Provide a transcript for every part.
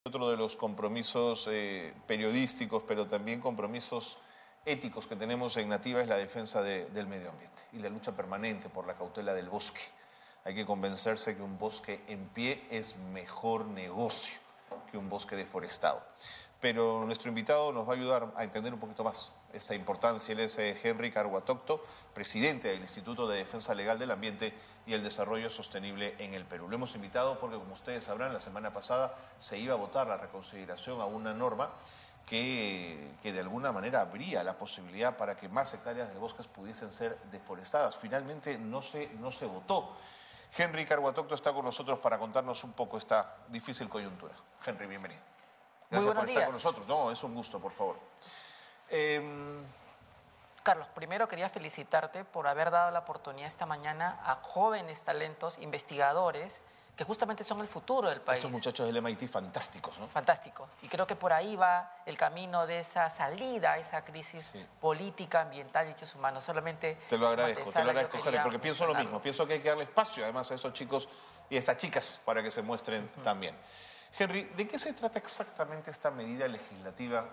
Otro de los compromisos periodísticos, pero también compromisos éticos que tenemos en Nativa es la defensa del medio ambiente y la lucha permanente por la cautela del bosque. Hay que convencerse que un bosque en pie es mejor negocio que un bosque deforestado. Pero nuestro invitado nos va a ayudar a entender un poquito más esta importancia. Él es Henry Carhuatocto, presidente del Instituto de Defensa Legal del Ambiente y el Desarrollo Sostenible en el Perú. Lo hemos invitado porque, como ustedes sabrán, la semana pasada se iba a votar la reconsideración a una norma que de alguna manera abría la posibilidad para que más hectáreas de bosques pudiesen ser deforestadas. Finalmente no se votó. Henry Carhuatocto está con nosotros para contarnos un poco esta difícil coyuntura. Henry, bienvenido. Gracias por estar con nosotros. No, es un gusto, por favor. Carlos, primero quería felicitarte por haber dado la oportunidad esta mañana a jóvenes talentos, investigadores, que justamente son el futuro del país. Estos muchachos del MIT fantásticos, ¿no? Fantásticos. Y creo que por ahí va el camino de esa salida a esa crisis política, ambiental y derechos humanos. Solamente te lo agradezco, Henry, porque pienso lo mismo. Pienso que hay que darle espacio, además, a esos chicos y a estas chicas para que se muestren también. Henry, ¿de qué se trata exactamente esta medida legislativa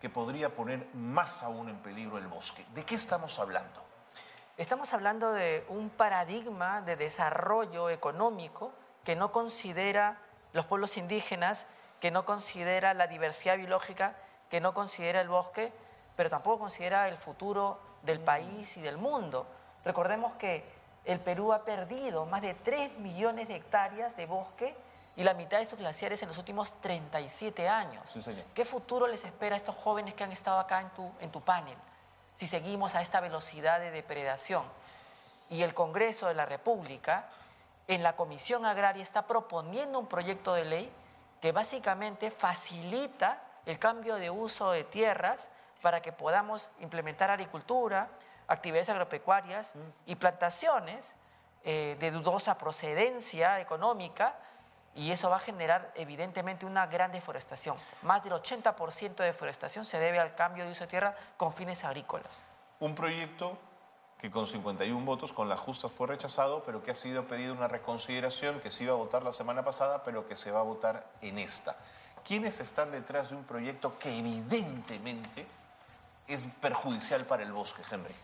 que podría poner más aún en peligro el bosque? ¿De qué estamos hablando? Estamos hablando de un paradigma de desarrollo económico que no considera los pueblos indígenas, que no considera la diversidad biológica, que no considera el bosque, pero tampoco considera el futuro del país y del mundo. Recordemos que el Perú ha perdido más de 3 millones de hectáreas de bosque y la mitad de sus glaciares en los últimos 37 años. Sí, señor. ¿Qué futuro les espera a estos jóvenes que han estado acá en tu panel si seguimos a esta velocidad de depredación? Y el Congreso de la República, en la Comisión Agraria, está proponiendo un proyecto de ley que básicamente facilita el cambio de uso de tierras para que podamos implementar agricultura, actividades agropecuarias y plantaciones de dudosa procedencia económica. Y eso va a generar, evidentemente, una gran deforestación. Más del 80% de deforestación se debe al cambio de uso de tierra con fines agrícolas. Un proyecto que con 51 votos, con la justa, fue rechazado, pero que ha sido pedido una reconsideración, que se iba a votar la semana pasada, pero que se va a votar en esta. ¿Quiénes están detrás de un proyecto que evidentemente es perjudicial para el bosque, Henry?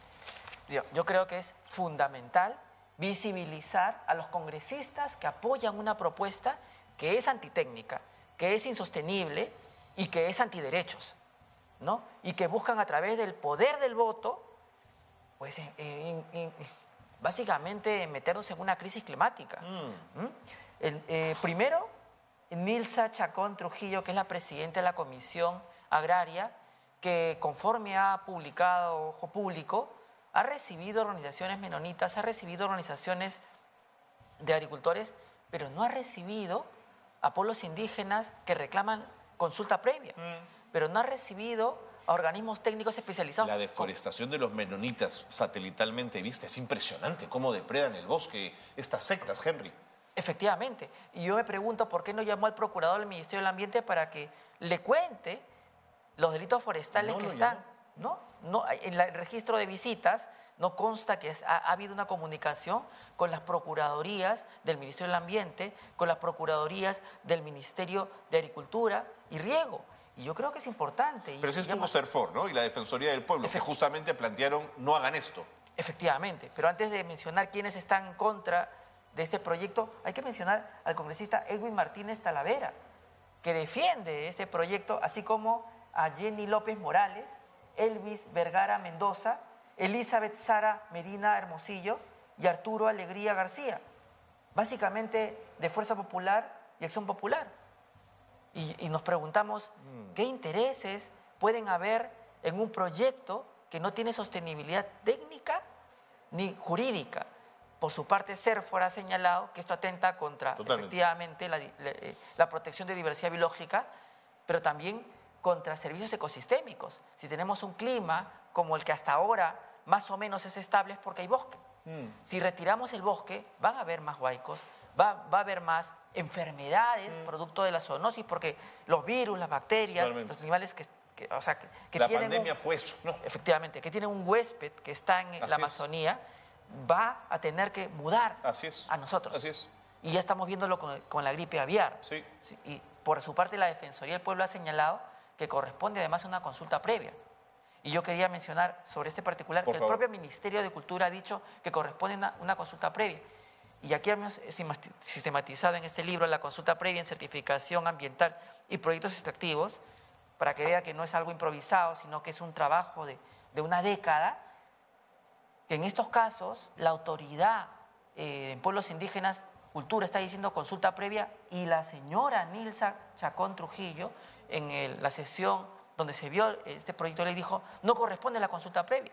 Yo creo que es fundamental visibilizar a los congresistas que apoyan una propuesta que es antitécnica, que es insostenible y que es antiderechos, ¿no? Y que buscan a través del poder del voto, pues básicamente meternos en una crisis climática. Primero, Nilsa Chacón Trujillo, que es la presidenta de la Comisión Agraria, que conforme ha publicado Ojo Público, ha recibido organizaciones menonitas, ha recibido organizaciones de agricultores, pero no ha recibido a pueblos indígenas que reclaman consulta previa, pero no ha recibido a organismos técnicos especializados. La deforestación de los menonitas satelitalmente vista es impresionante, cómo depredan el bosque estas sectas, Henry. Efectivamente, y yo me pregunto por qué no llamó al procurador del Ministerio del Ambiente para que le cuente los delitos forestales que están... No, en el registro de visitas no consta que ha habido una comunicación con las procuradurías del Ministerio del Ambiente, con las procuradurías del Ministerio de Agricultura y Riego. Y yo creo que es importante. Pero sí estuvo CERFOR, ¿no? Y la Defensoría del Pueblo, que justamente plantearon no hagan esto. Efectivamente, pero antes de mencionar quiénes están en contra de este proyecto, hay que mencionar al congresista Edwin Martínez Talavera, que defiende este proyecto, así como a Jenny López Morales, Elvis Vergara Mendoza, Elizabeth Sara Medina Hermosillo y Arturo Alegría García, básicamente de Fuerza Popular y Acción Popular. Y nos preguntamos, ¿qué intereses pueden haber en un proyecto que no tiene sostenibilidad técnica ni jurídica? Por su parte, CERFOR ha señalado que esto atenta contra, efectivamente, la protección de diversidad biológica, pero también contra servicios ecosistémicos. Si tenemos un clima como el que hasta ahora más o menos es estable es porque hay bosque. Si retiramos el bosque, van a haber más huaicos, va a haber más enfermedades producto de la zoonosis, porque los virus, las bacterias, los animales que la pandemia fue eso, ¿no? Efectivamente, que tienen un huésped que está en la Amazonía, va a tener que mudar a nosotros. Así es. Y ya estamos viéndolo con la gripe aviar. Sí. Y por su parte la Defensoría del Pueblo ha señalado que corresponde además a una consulta previa. Y yo quería mencionar sobre este particular que el propio Ministerio de Cultura ha dicho que corresponde a una consulta previa. Y aquí hemos sistematizado en este libro la consulta previa en certificación ambiental y proyectos extractivos, para que vea que no es algo improvisado, sino que es un trabajo de una década, que en estos casos la autoridad en pueblos indígenas, Cultura, está diciendo consulta previa, y la señora Nilsa Chacón Trujillo, en la sesión donde se vio este proyecto de ley, dijo, no corresponde la consulta previa.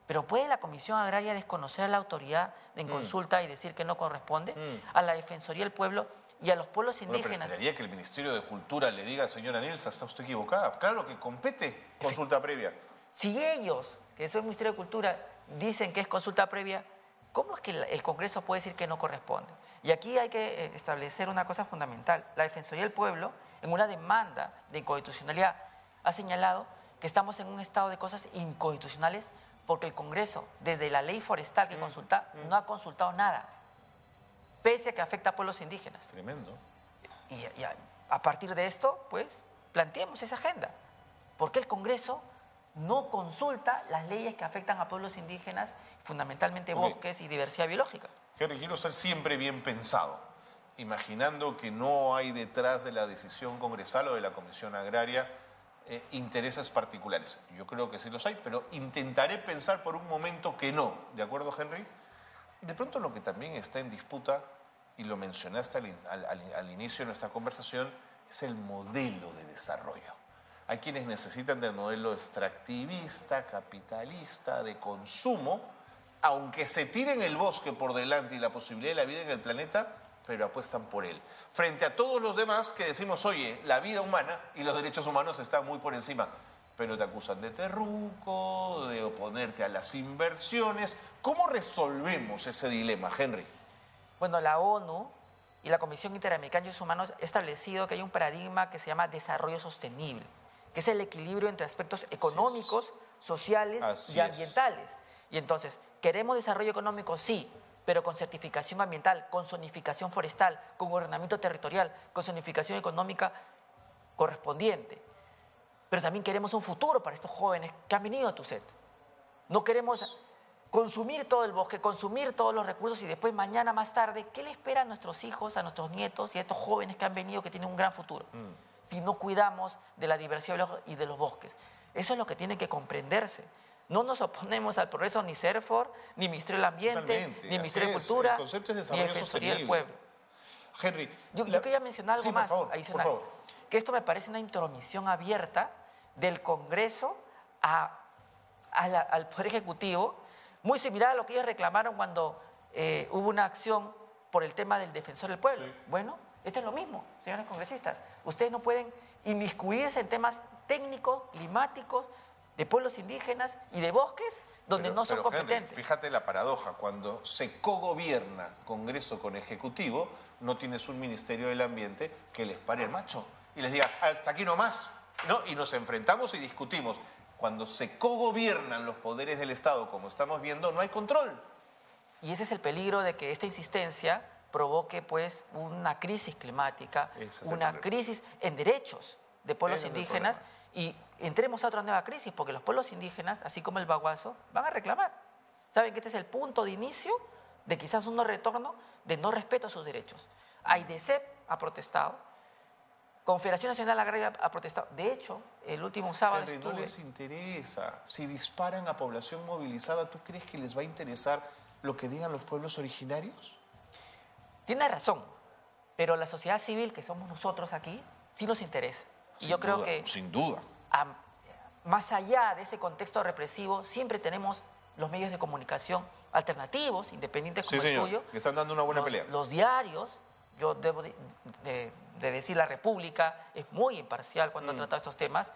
Pero ¿puede la Comisión Agraria desconocer a la autoridad en consulta y decir que no corresponde? A la Defensoría del Pueblo y a los pueblos indígenas. Pero esperaría que el Ministerio de Cultura le diga, señora Nilsa, está usted equivocada. Claro que compete consulta previa. Si ellos, que son el Ministerio de Cultura, dicen que es consulta previa, ¿cómo es que el Congreso puede decir que no corresponde? Y aquí hay que establecer una cosa fundamental. La Defensoría del Pueblo, en una demanda de inconstitucionalidad, ha señalado que estamos en un estado de cosas inconstitucionales porque el Congreso, desde la ley forestal que consulta, no ha consultado nada, pese a que afecta a pueblos indígenas. Tremendo. Y a partir de esto, pues, planteemos esa agenda. ¿Por qué el Congreso no consulta las leyes que afectan a pueblos indígenas, fundamentalmente bosques y diversidad biológica? Henry, quiero ser siempre bien pensado, imaginando que no hay detrás de la decisión congresal o de la Comisión Agraria intereses particulares. Yo creo que sí los hay, pero intentaré pensar por un momento que no. ¿De acuerdo, Henry? De pronto lo que también está en disputa, y lo mencionaste al inicio de nuestra conversación, es el modelo de desarrollo. Hay quienes necesitan del modelo extractivista, capitalista, de consumo, aunque se tiren el bosque por delante y la posibilidad de la vida en el planeta, pero apuestan por él. Frente a todos los demás que decimos, oye, la vida humana y los derechos humanos están muy por encima, pero te acusan de terruco, de oponerte a las inversiones. ¿Cómo resolvemos ese dilema, Henry? Bueno, la ONU y la Comisión Interamericana de Derechos Humanos han establecido que hay un paradigma que se llama desarrollo sostenible, que es el equilibrio entre aspectos económicos, sociales y ambientales. Y entonces, ¿queremos desarrollo económico? Sí, pero con certificación ambiental, con zonificación forestal, con ordenamiento territorial, con zonificación económica correspondiente. Pero también queremos un futuro para estos jóvenes que han venido a Tuset. No queremos consumir todo el bosque, consumir todos los recursos y después mañana más tarde, ¿qué le espera a nuestros hijos, a nuestros nietos y a estos jóvenes que han venido que tienen un gran futuro? Si no cuidamos de la diversidad biológica y de los bosques. Eso es lo que tiene que comprenderse. No nos oponemos al progreso ni CERFOR, ni Ministerio del Ambiente, ni Ministerio de Cultura, el concepto es desarrollo ni Defensoría del Pueblo. Henry, yo quería mencionar algo más adicional. Por favor. Que esto me parece una intromisión abierta del Congreso al Poder Ejecutivo, muy similar a lo que ellos reclamaron cuando hubo una acción por el tema del Defensor del Pueblo. Sí. Bueno, esto es lo mismo, señores congresistas. Ustedes no pueden inmiscuirse en temas técnicos, climáticos, de pueblos indígenas y de bosques donde no son competentes. Henry, fíjate la paradoja, cuando se cogobierna Congreso con Ejecutivo, no tienes un Ministerio del Ambiente que les pare el macho y les diga, hasta aquí nomás, ¿no? Y nos enfrentamos y discutimos. Cuando se cogobiernan los poderes del Estado, como estamos viendo, no hay control. Y ese es el peligro de que esta insistencia provoque pues una crisis climática, una crisis en derechos de pueblos indígenas y entremos a otra nueva crisis, porque los pueblos indígenas, así como el baguazo, van a reclamar. Saben que este es el punto de inicio de quizás un no retorno de no respeto a sus derechos. AIDESEP ha protestado, Confederación Nacional Agraria ha protestado. De hecho, el último sábado Henry, no les interesa. Si disparan a población movilizada, ¿tú crees que les va a interesar lo que digan los pueblos originarios? Tiene razón, pero la sociedad civil, que somos nosotros aquí, sí nos interesa. Y yo creo que, sin duda, más allá de ese contexto represivo, siempre tenemos los medios de comunicación alternativos, independientes como el tuyo. Que están dando una buena pelea. Los diarios, yo debo de decir, La República es muy imparcial cuando ha tratado estos temas,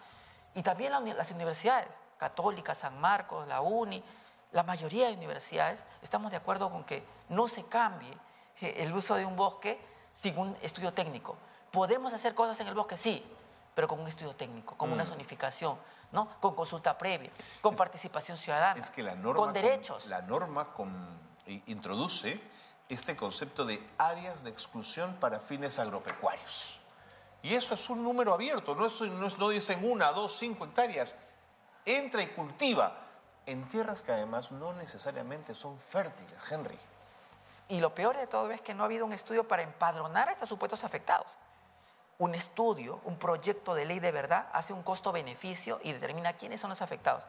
y también las universidades, Católica, San Marcos, la UNI, la mayoría de universidades, estamos de acuerdo con que no se cambie el uso de un bosque sin un estudio técnico. ¿Podemos hacer cosas en el bosque? Sí, pero con un estudio técnico, con una zonificación, ¿no? Con consulta previa, con participación ciudadana, es que la norma con derechos. La norma introduce este concepto de áreas de exclusión para fines agropecuarios. Y eso es un número abierto, no dicen 1, 2, 5 hectáreas. Entra y cultiva en tierras que además no necesariamente son fértiles, Henry. Y lo peor de todo es que no ha habido un estudio para empadronar a estos supuestos afectados. Un estudio, un proyecto de ley de verdad, hace un costo-beneficio y determina quiénes son los afectados.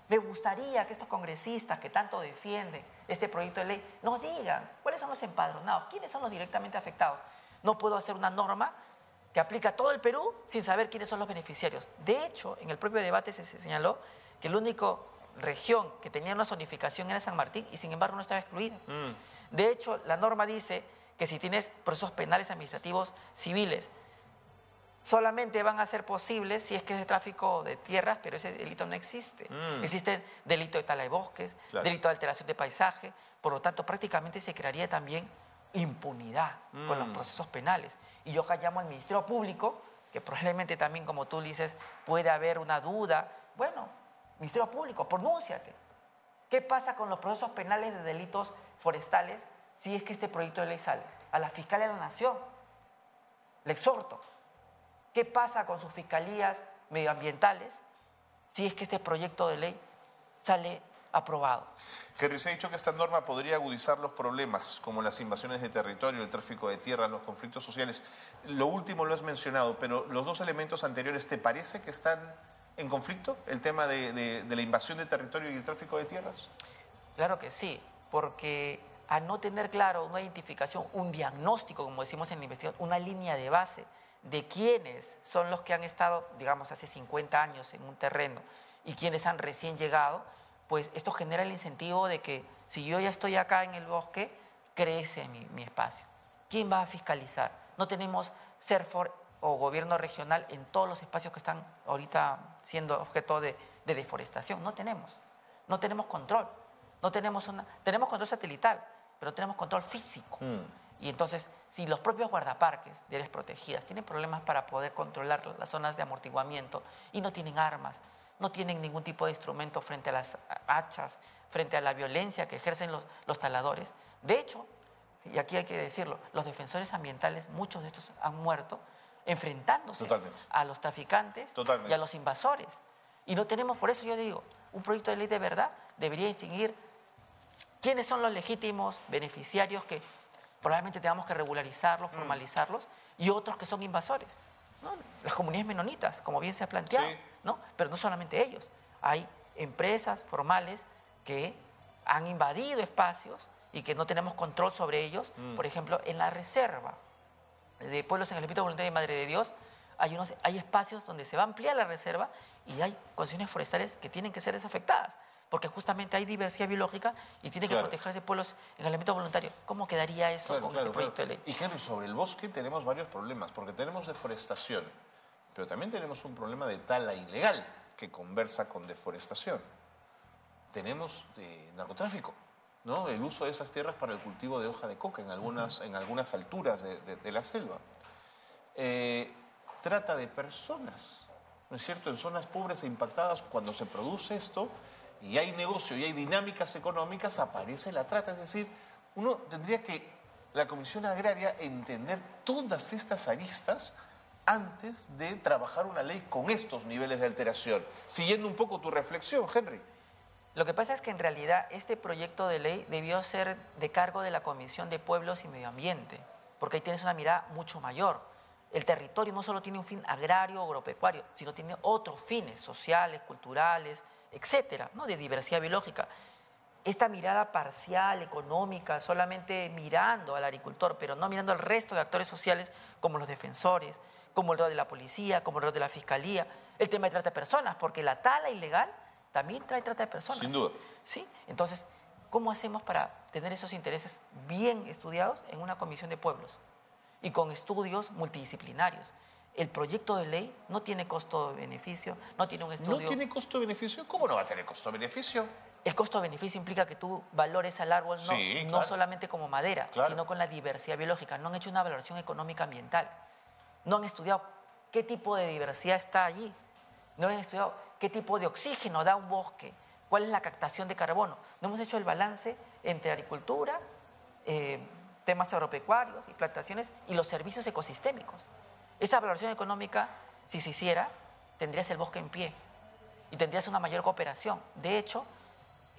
Me gustaría que estos congresistas que tanto defienden este proyecto de ley nos digan cuáles son los empadronados, quiénes son los directamente afectados. No puedo hacer una norma que aplica a todo el Perú sin saber quiénes son los beneficiarios. De hecho, en el propio debate se señaló que la única región que tenía una zonificación era San Martín y sin embargo no estaba excluida. De hecho, la norma dice que si tienes procesos penales, administrativos, civiles, solamente van a ser posibles si es que es de tráfico de tierras, pero ese delito no existe. Existe delito de tala de bosques, claro, delito de alteración de paisaje, por lo tanto prácticamente se crearía también impunidad con los procesos penales. Y yo acá llamo al Ministerio Público, que probablemente también, como tú dices, puede haber una duda. Bueno, Ministerio Público, pronúnciate. ¿Qué pasa con los procesos penales de delitos forestales si es que este proyecto de ley sale? A la Fiscalía de la Nación le exhorto. ¿Qué pasa con sus fiscalías medioambientales si es que este proyecto de ley sale aprobado? Henry, se ha dicho que esta norma podría agudizar los problemas como las invasiones de territorio, el tráfico de tierras, los conflictos sociales. Lo último lo has mencionado, pero los dos elementos anteriores, ¿te parece que están en conflicto? ¿El tema de la invasión de territorio y el tráfico de tierras? Claro que sí, porque al no tener claro una identificación, un diagnóstico, como decimos en la investigación, una línea de base de quiénes son los que han estado, digamos, hace 50 años en un terreno y quienes han recién llegado, pues esto genera el incentivo de que si yo ya estoy acá en el bosque, crece mi espacio. ¿Quién va a fiscalizar? No tenemos CERFOR o gobierno regional en todos los espacios que están ahorita siendo objeto de deforestación. No tenemos control. Tenemos control satelital, pero no tenemos control físico. Y entonces, si los propios guardaparques de áreas protegidas tienen problemas para poder controlar las zonas de amortiguamiento y no tienen armas, no tienen ningún tipo de instrumento frente a las hachas, frente a la violencia que ejercen los taladores. De hecho, y aquí hay que decirlo, los defensores ambientales, muchos de estos han muerto enfrentándose a los traficantes y a los invasores. Y no tenemos, por eso yo digo, un proyecto de ley de verdad debería distinguir quiénes son los legítimos beneficiarios que probablemente tengamos que regularizarlos, formalizarlos, y otros que son invasores, ¿no? Las comunidades menonitas, como bien se ha planteado, sí, ¿no? Pero no solamente ellos. Hay empresas formales que han invadido espacios y que no tenemos control sobre ellos. Por ejemplo, en la reserva de Pueblos en el Espíritu Voluntario de Madre de Dios, hay espacios donde se va a ampliar la reserva y hay condiciones forestales que tienen que ser desafectadas, porque justamente hay diversidad biológica y tiene que protegerse pueblos en el ámbito voluntario. ¿Cómo quedaría eso con este proyecto de ley? Y Henry, sobre el bosque tenemos varios problemas, porque tenemos deforestación, pero también tenemos un problema de tala ilegal que conversa con deforestación. Tenemos narcotráfico, ¿no? El uso de esas tierras para el cultivo de hoja de coca en algunas alturas de la selva. Trata de personas, ¿no es cierto? En zonas pobres e impactadas, cuando se produce esto y hay negocio y hay dinámicas económicas, aparece la trata. Es decir, uno tendría que, la Comisión Agraria, entender todas estas aristas antes de trabajar una ley con estos niveles de alteración. Siguiendo un poco tu reflexión, Henry. Lo que pasa es que en realidad este proyecto de ley debió ser de cargo de la Comisión de Pueblos y Medio Ambiente, porque ahí tienes una mirada mucho mayor. El territorio no solo tiene un fin agrario o agropecuario, sino tiene otros fines sociales, culturales, etcétera, ¿no? De diversidad biológica. Esta mirada parcial, económica, solamente mirando al agricultor, pero no mirando al resto de actores sociales como los defensores, como el rol de la policía, como el rol de la fiscalía, el tema de trata de personas, porque la tala ilegal también trae trata de personas. Sin duda. ¿Sí? Entonces, ¿cómo hacemos para tener esos intereses bien estudiados en una comisión de pueblos y con estudios multidisciplinarios? El proyecto de ley no tiene costo-beneficio, no tiene un estudio... ¿No tiene costo-beneficio? ¿Cómo no va a tener costo-beneficio? El costo-beneficio implica que tú valores al árbol no solamente como madera, sino con la diversidad biológica. No han hecho una valoración económica ambiental. No han estudiado qué tipo de diversidad está allí. No han estudiado qué tipo de oxígeno da un bosque, cuál es la captación de carbono. No hemos hecho el balance entre agricultura, temas agropecuarios y plantaciones y los servicios ecosistémicos. Esa valoración económica, si se hiciera, tendrías el bosque en pie y tendrías una mayor cooperación. De hecho,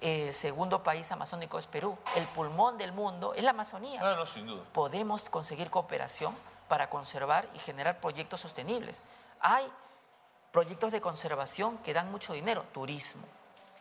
el segundo país amazónico es Perú. El pulmón del mundo es la Amazonía. Ah, no, sin duda. Podemos conseguir cooperación para conservar y generar proyectos sostenibles. Hay proyectos de conservación que dan mucho dinero, turismo,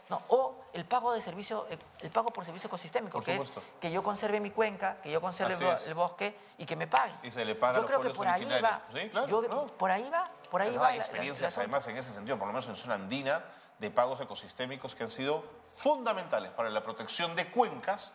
¿no? O el pago de servicio, el pago por servicio ecosistémico, Por que es supuesto. que yo conserve mi cuenca, que yo conserve Así es. el bosque y que me paguen. Y se le paga a Yo los creo que pueblos por ahí originarios. va. Sí, claro, Yo- no. Por ahí va. Por ahí Pero va hay la- experiencias, la- además, en ese sentido, por lo menos en zona andina, de pagos ecosistémicos que han sido fundamentales para la protección de cuencas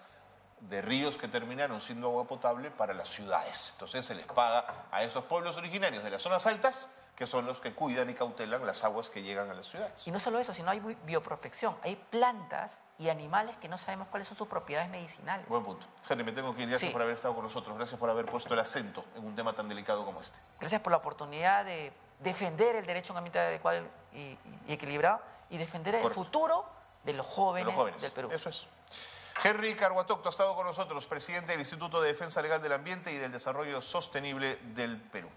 de ríos que terminaron siendo agua potable para las ciudades. Entonces se les paga a esos pueblos originarios de las zonas altas, que son los que cuidan y cautelan las aguas que llegan a las ciudades. Y no solo eso, sino hay bioprotección. Hay plantas y animales que no sabemos cuáles son sus propiedades medicinales. Buen punto. Henry, me tengo que ir. Gracias Sí. por haber estado con nosotros. Gracias por haber puesto el acento en un tema tan delicado como este. Gracias por la oportunidad de defender el derecho a un ambiente adecuado y equilibrado y defender el Correcto. futuro de los De jóvenes, los jóvenes. del Perú. Eso es. Henry Carhuatocto ha estado con nosotros, presidente del Instituto de Defensa Legal del Ambiente y del Desarrollo Sostenible del Perú.